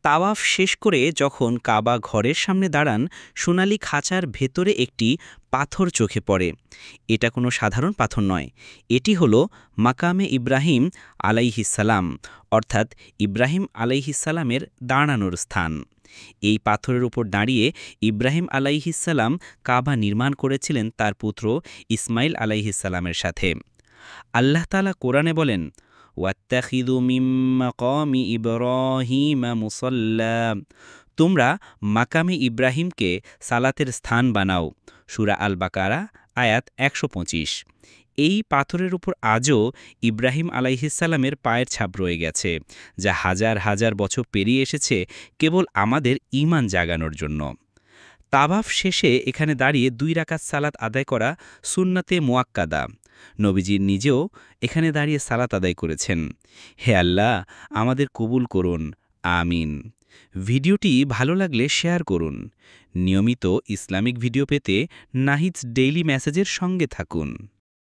তাওয়াফ শেষ করে যখন কাবা ঘরের সামনে দাঁড়ান, সোনালি খাঁচার ভেতরে একটি পাথর চোখে পড়ে। এটা কোনো সাধারণ পাথর নয়, এটি হলো মাকামে ইব্রাহিম আলাইহিসসালাম, অর্থাৎ ইব্রাহিম আলাইহিসসালামের দাঁড়ানোর স্থান। এই পাথরের উপর দাঁড়িয়ে ইব্রাহিম আলাইহিসসালাম কাবা নির্মাণ করেছিলেন তার পুত্র ইসমাইল আলাইহিসসালামের সাথে। আল্লাহ তাআলা কোরআনে বলেন, ওয়াত্তাখিযু মিন মাকামি ইব্রাহিমা মুসাল্লা, তোমরা মাকামে ইব্রাহিমকে সালাতের স্থান বানাও। সূরা আল বাকারা আয়াত ১২৫। এই পাথরের উপর আজও ইব্রাহিম আলাইহিসসালামের পায়ের ছাপ রয়ে গেছে, যা হাজার হাজার বছর পেরিয়ে এসেছে কেবল আমাদের ঈমান জাগানোর জন্য। তাওয়াফ শেষে এখানে দাঁড়িয়ে ২ রাকাত সালাত আদায় করা সুন্নাতে মুয়াক্কাদা। নবীজি নিজেও এখানে দাঁড়িয়ে সালাত আদায় করেছেন। হে আল্লাহ, আমাদের কবুল করুন, আমিন। ভিডিওটি ভালো লাগলে শেয়ার করুন। নিয়মিত ইসলামিক ভিডিও পেতে নাহিদস ডেইলি মেসেজের সঙ্গে থাকুন।